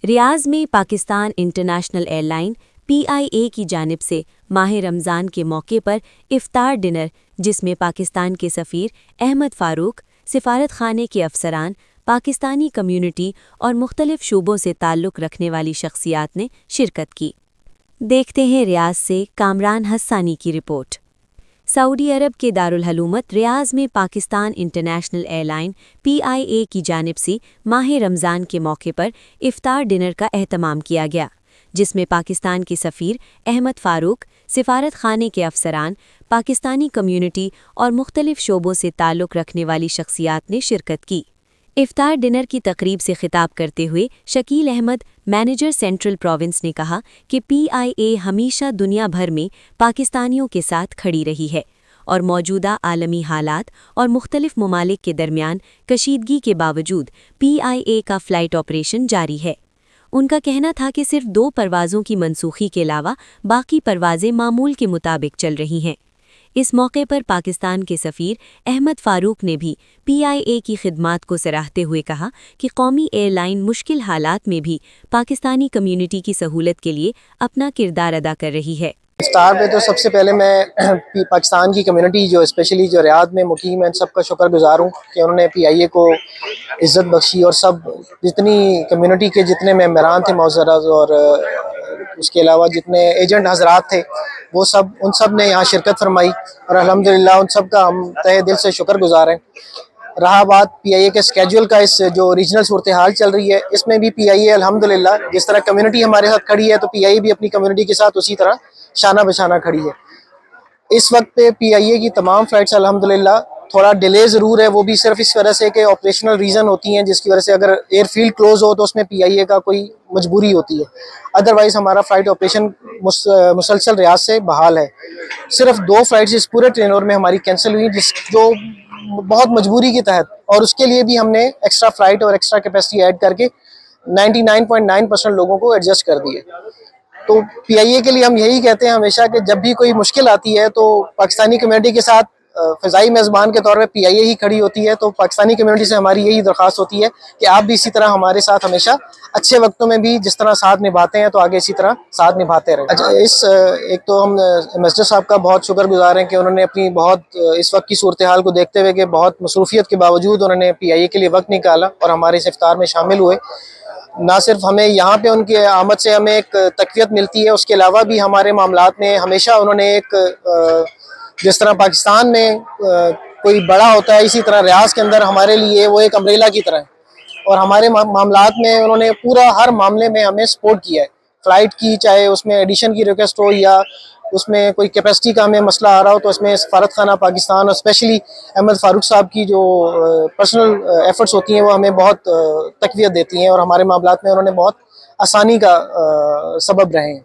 रियाज में Pakistan international airline (PIA) की जानिब से माह रमज़ान के मौके पर इफ्तार डिनर, जिसमें पाकिस्तान के सफ़ीर अहमद फ़ारूक, सिफारत खाने के अफसरान, पाकिस्तानी कम्युनिटी और मुख्तलिफ शूबों से ताल्लुक़ रखने वाली शख्सियात ने शिरकत की। देखते हैं रियाज से कामरान हस्सानी की रिपोर्ट। सऊदी अरब के दारुल हलूमत रियाज में पाकिस्तान इंटरनेशनल एयरलाइन (PIA) की जानिब से माह रमज़ान के मौके पर इफ्तार डिनर का एहतमाम किया गया, जिसमें पाकिस्तान के सफ़ीर अहमद फ़ारूक, सिफारत खाने के अफसरान, पाकिस्तानी कम्युनिटी और मुख्तलिफ शोबों से ताल्लुक़ रखने वाली शख्सियात ने शिरकत की। इफ्तार डिनर की तकरीब से खिताब करते हुए Shakeel Ahmed, manager central province, ने कहा कि PIA हमेशा दुनिया भर में पाकिस्तानियों के साथ खड़ी रही है और मौजूदा आलमी हालात और मुख्तलिफ ममालिक के दरमियान कशीदगी के बावजूद PIA का फ़्लाइट ऑपरेशन जारी है। उनका कहना था कि सिर्फ 2 परवाज़ों की मनसूखी के अलावा बाकी परवाज़ें मामूल के मुताबिक चल रही हैं। इस मौके पर पाकिस्तान के सफ़ीर अहमद फ़ारूक ने भी PIA की खिदमात को सराहते हुए कहा कि कौमी एयरलाइन मुश्किल हालात में भी पाकिस्तानी कम्युनिटी की सहूलत के लिए अपना किरदार अदा कर रही है। स्टार पे तो सबसे पहले मैं पाकिस्तान की कम्युनिटी जो स्पेशली जो रियाद में मुकीम है, सबका शुक्रगुजार हूँ कि उन्होंने PIA को इज़्ज़त बख्शी और सब जितनी कम्युनिटी के जितने मेंबरान थे मौज़रत और उसके अलावा जितने एजेंट हजरात थे वो सब उन सब ने यहाँ शिरकत फरमाई और अल्हम्दुलिल्लाह उन सब का हम तहे दिल से शुक्रगुजार हैं। रहा बात PIA के स्केड्यूल का, इस जो रीजनल सूरत हाल चल रही है इसमें भी PIA अल्हम्दुलिल्लाह जिस तरह कम्युनिटी हमारे साथ खड़ी है तो PIA भी अपनी कम्युनिटी के साथ उसी तरह शाना बशाना खड़ी है। इस वक्त पे PIA की तमाम फ़्लाइट्स अल्हम्दुलिल्लाह थोड़ा डिले ज़रूर है, वो भी सिर्फ इस वजह से कि ऑपरेशनल रीज़न होती हैं जिसकी वजह से अगर एयरफील्ड क्लोज़ हो तो उसमें PIA का कोई मजबूरी होती है। अदरवाइज़ हमारा फ़्लाइट ऑपरेशन मुसलसल रियाज से बहाल है। सिर्फ 2 फ़्लाइट्स इस पूरे टेन्योर में हमारी कैंसिल हुई जो बहुत मजबूरी के तहत, और उसके लिए भी हमने एक्स्ट्रा फ़्लाइट और एक्स्ट्रा कैपेसिटी ऐड करके 99.9% लोगों को एडजस्ट कर दिए। तो PIA के लिए हम यही कहते हैं हमेशा कि जब भी कोई मुश्किल आती है तो पाकिस्तानी कम्युनिटी के साथ फ़िज़ाई मेज़बान के तौर पे PIA ही खड़ी होती है। तो पाकिस्तानी कम्युनिटी से हमारी यही दरख्वास्त होती है कि आप भी इसी तरह हमारे साथ हमेशा अच्छे वक्तों में भी जिस तरह साथ निभाते हैं तो आगे इसी तरह साथ निभाते रहें। अच्छा, एक तो हम एम्बेसडर साहब का बहुत शुक्रगुजार हैं कि उन्होंने अपनी बहुत इस वक्त की सूरत हाल को देखते हुए कि बहुत मसरूफियत के बावजूद उन्होंने PIA के लिए वक्त निकाला और हमारे इस इफ्तार में शामिल हुए। ना सिर्फ हमें यहाँ पे उनकी आमद से हमें एक तक़वियत मिलती है, उसके अलावा भी हमारे मामलात में हमेशा उन्होंने एक जिस तरह पाकिस्तान में कोई बड़ा होता है इसी तरह रियाज के अंदर हमारे लिए वो एक अम्ब्रेला की तरह है और हमारे मामलात में उन्होंने पूरा हर मामले में हमें सपोर्ट किया है। फ़्लाइट की चाहे उसमें एडिशन की रिक्वेस्ट हो या उसमें कोई कैपेसिटी का हमें मसला आ रहा हो तो उसमें सफारत खाना पाकिस्तान और स्पेशली अहमद फ़ारूक साहब की जो पर्सनल एफर्ट्स होती हैं वो हमें बहुत तक़वियत देती हैं और हमारे मामलात में उन्होंने बहुत आसानी का सबब रहे हैं।